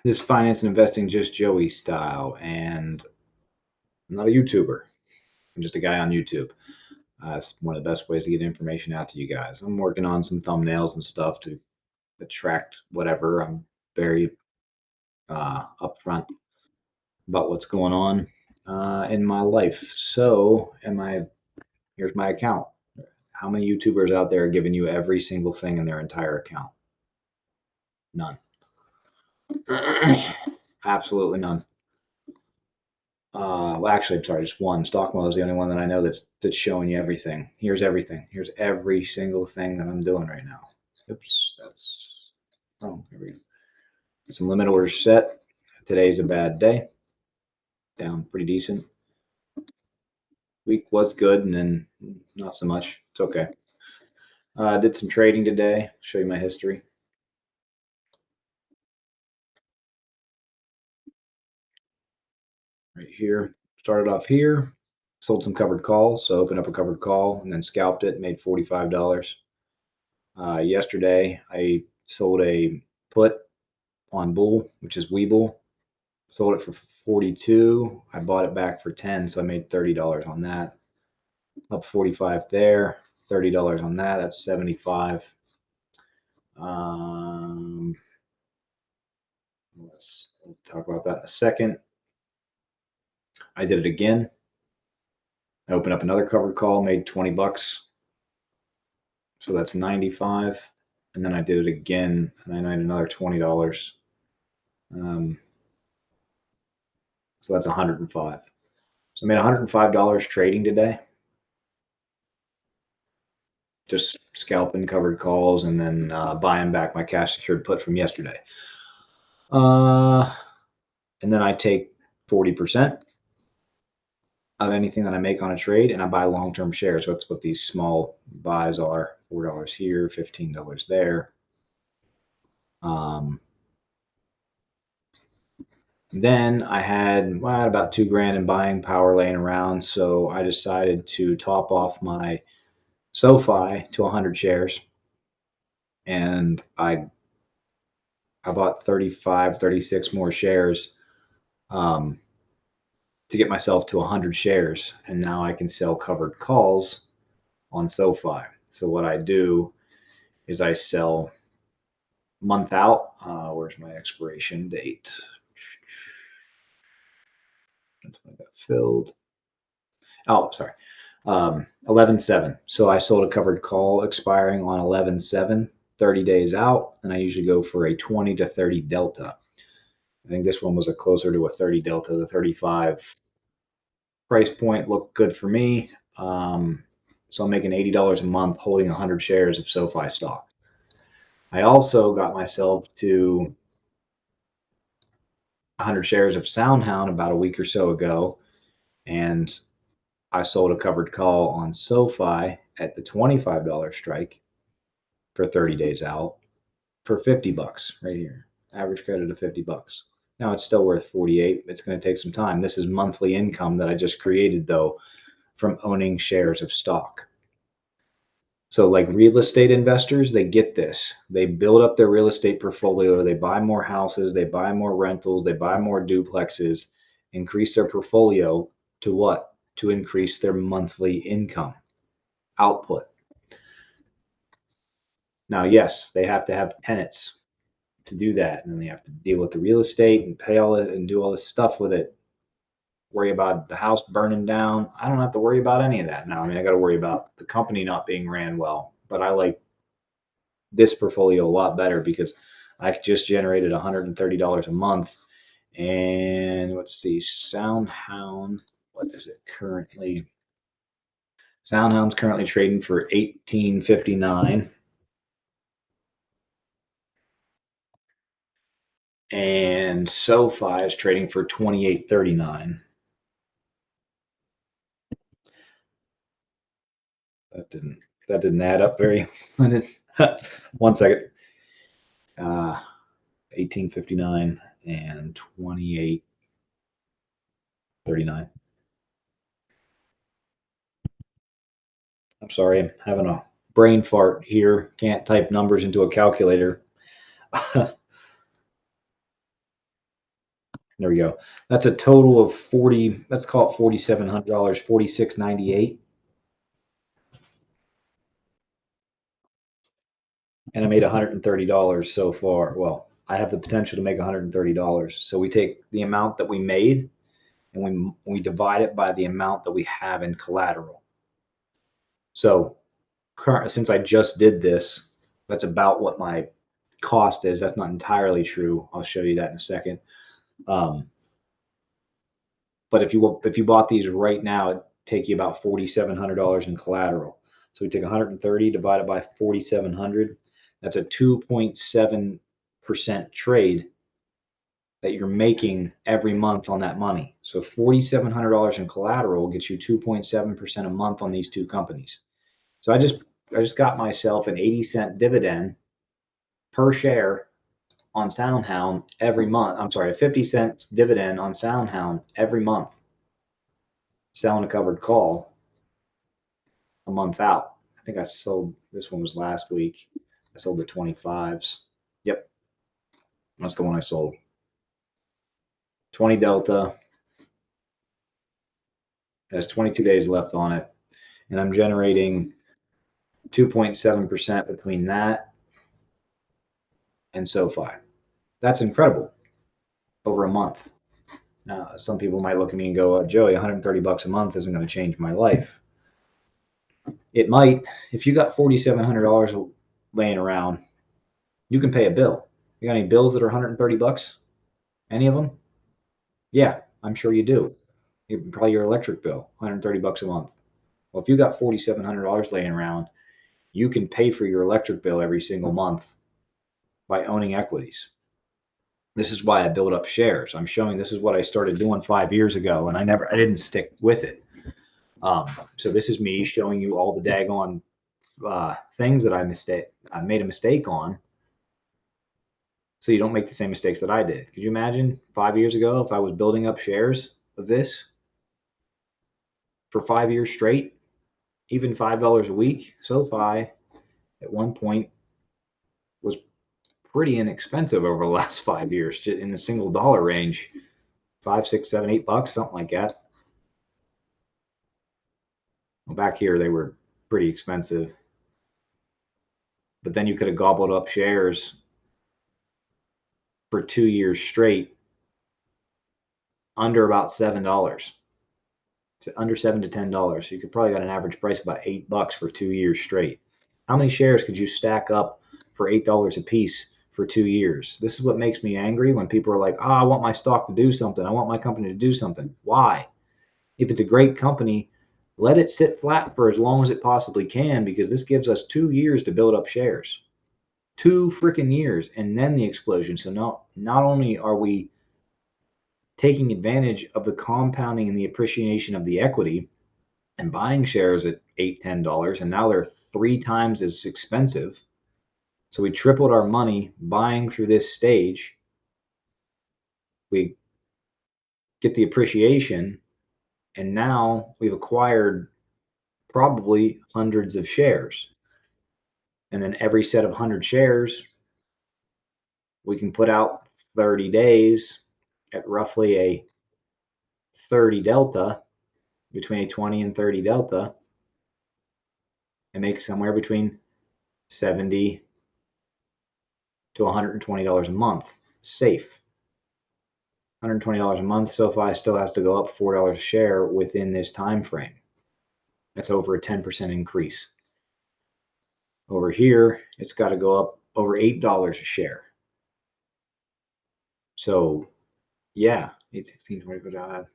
This finance and investing just Joey style, and I'm not a YouTuber. I'm just a guy on YouTube. It's one of the best ways to get information out to you guys. I'm working on some thumbnails and stuff to attract whatever. I'm very upfront about what's going on in my life. So, here's my account. How many YouTubers out there are giving you every single thing in their entire account? None. Absolutely none. Well, actually, I'm sorry, just one. Stockmo is the only one that I know that's showing you everything. Here's everything. Here's every single thing that I'm doing right now. Oops, that's oh, here we go. Some limit orders set. Today's a bad day. Down pretty decent. Week was good, and then not so much. It's okay. Did some trading today. Show you my history right here. Started off here. Sold some covered calls. So opened up a covered call and then scalped it. Made $45. Yesterday, I sold a put on Bull, which is Webull. Sold it for 42. I bought it back for 10, so I made $30 on that. Up 45 there, $30 on that. That's 75. Um, we'll talk about that in a second. I did it again. I opened up another covered call, made 20 bucks. So that's 95. And then I did it again, and I made another $20. So that's 105. So I made $105 trading today. Just scalping covered calls and then buying back my cash secured put from yesterday. And then I take 40% of anything that I make on a trade and I buy long term shares. That's what these small buys are. $4 here, $15 there. Then I had about $2,000 in buying power laying around. So I decided to top off my SoFi to 100 shares. And I bought 35, 36 more shares to get myself to 100 shares. And now I can sell covered calls on SoFi. So what I do is I sell month out. Where's my expiration date? That's when I got filled. Oh, sorry. 11/7. So I sold a covered call expiring on 11/7, 30 days out. And I usually go for a 20 to 30 delta. I think this one was a closer to a 30 delta. The 35 price point looked good for me. So I'm making $80 a month holding 100 shares of SoFi stock. I also got myself to 100 shares of SoundHound about a week or so ago, and I sold a covered call on SoFi at the $25 strike for 30 days out for 50 bucks right here. Average credit of 50 bucks. Now it's still worth 48. It's going to take some time. This is monthly income that I just created though from owning shares of stock. So like real estate investors, they get this. They build up their real estate portfolio. They buy more houses. They buy more rentals. They buy more duplexes, increase their portfolio to what? To increase their monthly income output. Now, yes, they have to have tenants to do that. And then they have to deal with the real estate and pay all it and do all this stuff with it. Worry about the house burning down. I don't have to worry about any of that now. I mean, I got to worry about the company not being ran well, but I like this portfolio a lot better because I just generated $130 a month. And let's see, SoundHound, what is it currently? SoundHound's currently trading for $18.59. And SoFi is trading for $28.39. That didn't add up very. One second. 1859 and 2839. I'm sorry, I'm having a brain fart here. Can't type numbers into a calculator. There we go. That's a total of 40, let's call it $4,700, $46.98. And I made $130 so far. Well, I have the potential to make $130. So we take the amount that we made and we divide it by the amount that we have in collateral. So since I just did this, that's about what my cost is. That's not entirely true. I'll show you that in a second. But if you bought these right now, it'd take you about $4,700 in collateral. So we take 130 divided by 4,700. That's a 2.7% trade that you're making every month on that money. So $4,700 in collateral gets you 2.7% a month on these two companies. So I just got myself an 80-cent dividend per share on SoundHound every month. I'm sorry, a 50 cents dividend on SoundHound every month. Selling a covered call a month out. I think I sold, this one was last week. I sold the 25s. Yep. That's the one I sold. 20 Delta. It has 22 days left on it. And I'm generating 2.7% between that and SoFi. That's incredible over a month. Now, some people might look at me and go, Joey, $130 a month isn't going to change my life. It might. If you got $4,700 laying around, you can pay a bill. You got any bills that are $130? Any of them? Yeah, I'm sure you do. Probably your electric bill, $130 a month. Well, if you got $4,700 laying around, you can pay for your electric bill every single month by owning equities. This is why I build up shares. I'm showing this is what I started doing 5 years ago, and I didn't stick with it. So this is me showing you all the daggone things that I made a mistake on, so you don't make the same mistakes that I did. Could you imagine 5 years ago if I was building up shares of this for 5 years straight, even $5 a week? SoFi at one point was pretty inexpensive over the last 5 years, just in the single dollar range, $5, $6, $7, $8, something like that. Well, back here they were pretty expensive, but then you could have gobbled up shares for 2 years straight under about $7. So under $7 to $10. So you could probably got an average price of about $8 for 2 years straight. How many shares could you stack up for $8 a piece for 2 years? This is what makes me angry when people are like, I want my stock to do something. I want my company to do something. Why? If it's a great company, let it sit flat for as long as it possibly can, because this gives us 2 years to build up shares. 2 freaking years, and then the explosion. So not only are we taking advantage of the compounding and the appreciation of the equity and buying shares at $8, $10, and now they're 3 times as expensive. So we tripled our money buying through this stage. We get the appreciation, and now we've acquired probably hundreds of shares. And then every set of 100 shares, we can put out 30 days at roughly a 30 delta, between a 20 and 30 delta, and make somewhere between $70 to $120 a month safe. $120 a month. SoFi still has to go up $4 a share within this time frame. That's over a 10% increase. Over here, it's got to go up over $8 a share. So, yeah, 8, 16, 20,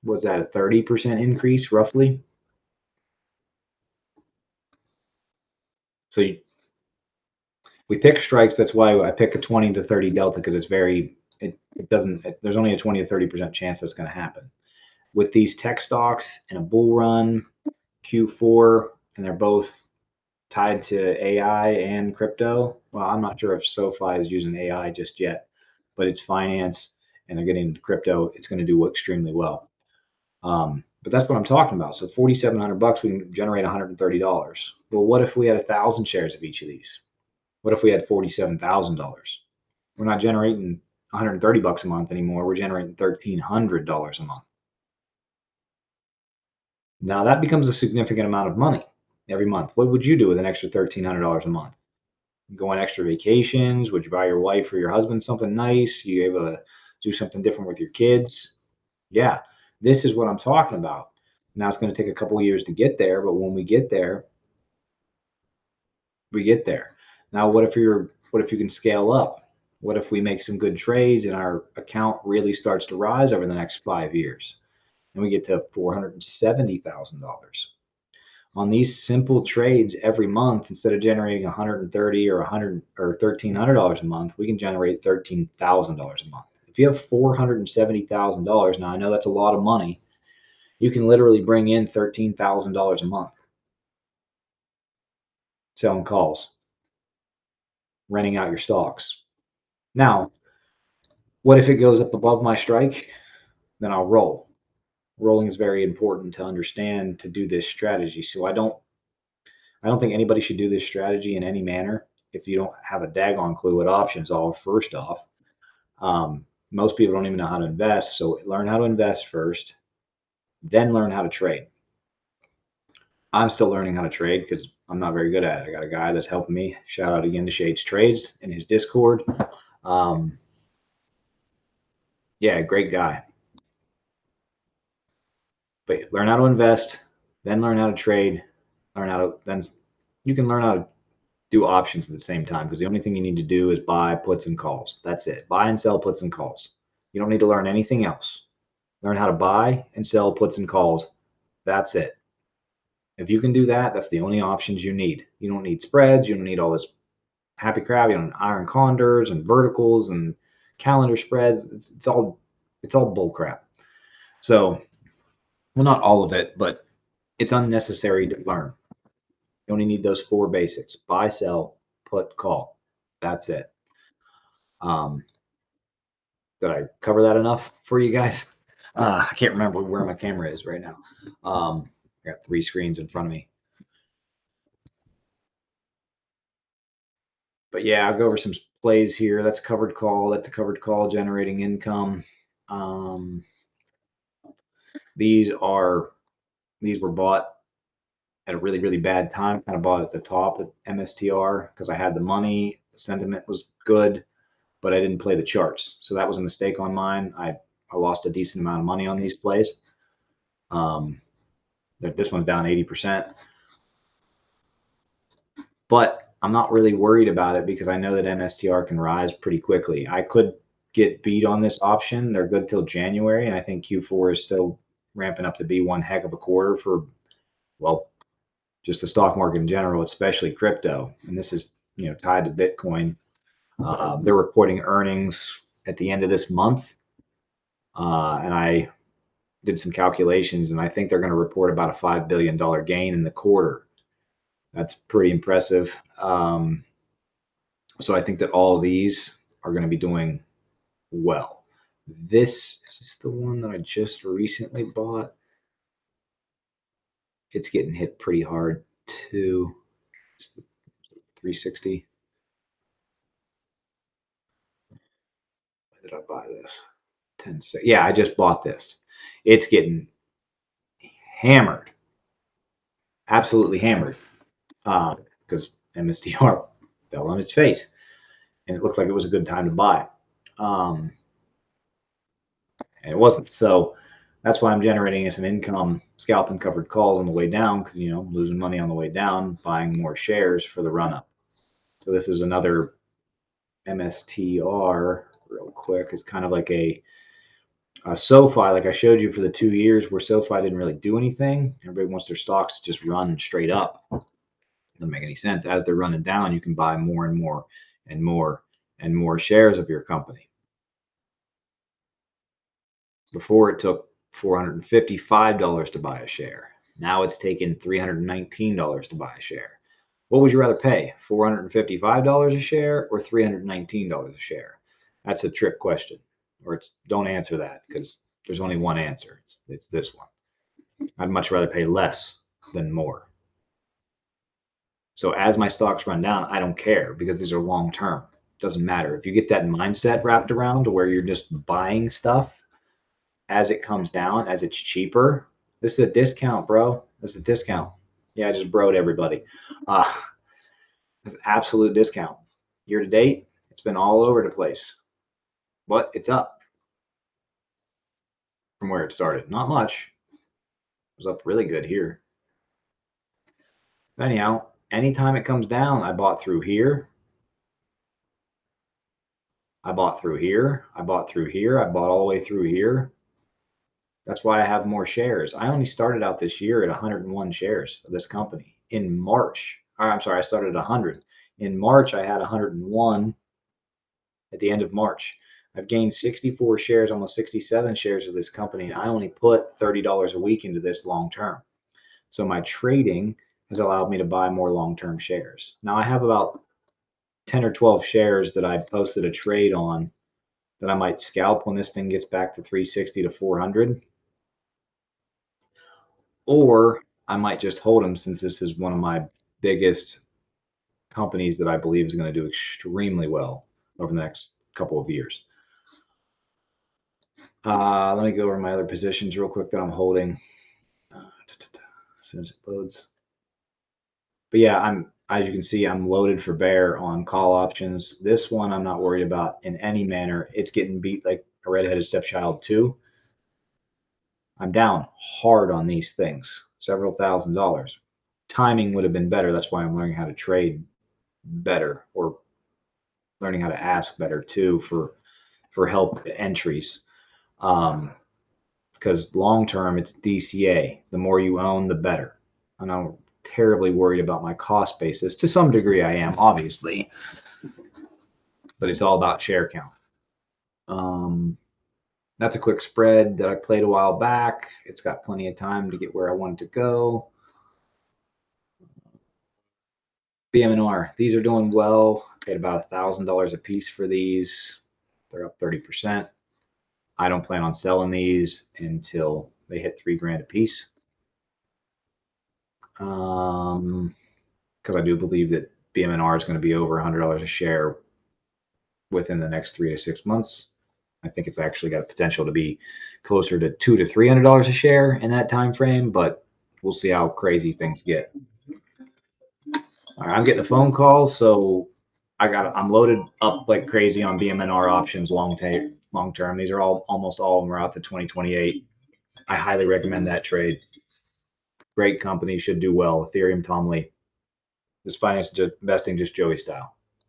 what's that, a 30% increase roughly? So we pick strikes. That's why I pick a 20 to 30 delta, because there's only a 20 to 30% chance that's going to happen. With these tech stocks in a bull run, Q4, and they're both tied to AI and crypto. Well, I'm not sure if SoFi is using AI just yet, but it's finance and they're getting into crypto. It's going to do extremely well. But that's what I'm talking about. So $4,700, we can generate $130. Well, what if we had 1,000 shares of each of these? What if we had $47,000? We're not generating $130 a month anymore. We're generating $1,300 a month. Now that becomes a significant amount of money every month. What would you do with an extra $1,300 a month? Go on extra vacations? Would you buy your wife or your husband something nice? You able to do something different with your kids? Yeah, this is what I'm talking about. Now it's going to take a couple of years to get there, but when we get there, we get there. Now, what if you can scale up? What if we make some good trades and our account really starts to rise over the next 5 years and we get to $470,000? On these simple trades every month, instead of generating 130 or 100 or $1,300 a month, we can generate $13,000 a month. If you have $470,000, now I know that's a lot of money. You can literally bring in $13,000 a month selling calls, renting out your stocks. Now, what if it goes up above my strike? Then I'll roll. Rolling is very important to understand to do this strategy. So I don't think anybody should do this strategy in any manner if you don't have a daggone clue what options are. First off, most people don't even know how to invest. So learn how to invest first, then learn how to trade. I'm still learning how to trade because I'm not very good at it. I got a guy that's helping me. Shout out again to Shades Trades in his Discord. Yeah, great guy. But learn how to invest, then learn how to trade, then you can learn how to do options at the same time, because the only thing you need to do is buy puts and calls. That's it. Buy and sell puts and calls. You don't need to learn anything else. Learn how to buy and sell puts and calls. That's it. If you can do that, that's the only options you need. You don't need spreads. You don't need all this happy crap. You don't need iron condors and verticals and calendar spreads. It's all bull crap. So, well, not all of it, but it's unnecessary to learn. You only need those four basics: buy, sell, put, call. That's it. Did I cover that enough for you guys? I can't remember where my camera is right now. I got three screens in front of me. But yeah, I'll go over some plays here. That's a covered call. That's a covered call generating income. These were bought at a really, really bad time. Kind of bought at the top at MSTR because I had the money. The sentiment was good, but I didn't play the charts. So that was a mistake on mine. I lost a decent amount of money on these plays. This one's down 80%. But I'm not really worried about it because I know that MSTR can rise pretty quickly. I could get beat on this option. They're good till January, and I think Q4 is still ramping up to be one heck of a quarter for, well, just the stock market in general, especially crypto. And this is, tied to Bitcoin. They're reporting earnings at the end of this month, and I did some calculations, and I think they're going to report about a $5 billion gain in the quarter. That's pretty impressive. So I think that all of these are going to be doing well. Is this the one that I just recently bought? It's getting hit pretty hard too. It's the 360. Why did I buy this? 10 cents. Yeah, I just bought this. It's getting hammered. Absolutely hammered. Because MSTR fell on its face. And it looked like it was a good time to buy. And it wasn't. So that's why I'm generating some income, scalping covered calls on the way down, because, I'm losing money on the way down, buying more shares for the run up. So this is another MSTR real quick. It's kind of like a SoFi, like I showed you for the 2 years where SoFi didn't really do anything. Everybody wants their stocks to just run straight up. Doesn't make any sense. As they're running down, you can buy more and more and more and more shares of your company. Before it took $455 to buy a share. Now it's taken $319 to buy a share. What would you rather pay? $455 a share or $319 a share? That's a trick question. Or don't answer that, because there's only one answer. It's this one. I'd much rather pay less than more. So as my stocks run down, I don't care, because these are long term. doesn't matter. If you get that mindset wrapped around to where you're just buying stuff as it comes down, as it's cheaper. This is a discount, bro. This is a discount. Yeah, I just broed everybody. It's an absolute discount. Year to date, it's been all over the place, but it's up from where it started. Not much. It was up really good here. Anyhow, anytime it comes down, I bought through here. I bought through here. I bought through here. I bought all the way through here. That's why I have more shares. I only started out this year at 101 shares of this company in March. I'm sorry, I started at 100. In March, I had 101 at the end of March. I've gained 64 shares, almost 67 shares of this company, and I only put $30 a week into this long term. So my trading has allowed me to buy more long-term shares. Now I have about 10 or 12 shares that I posted a trade on that I might scalp when this thing gets back to 360 to 400. Or I might just hold them since this is one of my biggest companies that I believe is going to do extremely well over the next couple of years. Let me go over my other positions real quick that I'm holding as soon as it loads. But yeah, as you can see, I'm loaded for bear on call options. This one I'm not worried about in any manner. It's getting beat like a redheaded stepchild too. I'm down hard on these things, several $1,000s. Timing would have been better. That's why I'm learning how to trade better, or learning how to ask better too for help entries. Because long term, it's DCA. The more you own, the better. And I'm terribly worried about my cost basis. To some degree, I am, obviously, but it's all about share count. That's a quick spread that I played a while back. It's got plenty of time to get where I want it to go. BM&R, these are doing well. Paid about $1,000 a piece for these. They're up 30%. I don't plan on selling these until they hit $3,000 a piece. Because I do believe that BM&R is going to be over $100 a share within the next 3 to 6 months. I think it's actually got potential to be closer to $200 to $300 a share in that time frame, but we'll see how crazy things get. All right, I'm getting a phone call, so I'm loaded up like crazy on BM&R options long term. These are almost all of them are out to 2028. I highly recommend that trade. Great company, should do well. Ethereum, Tom Lee. This finance investing just Joey style.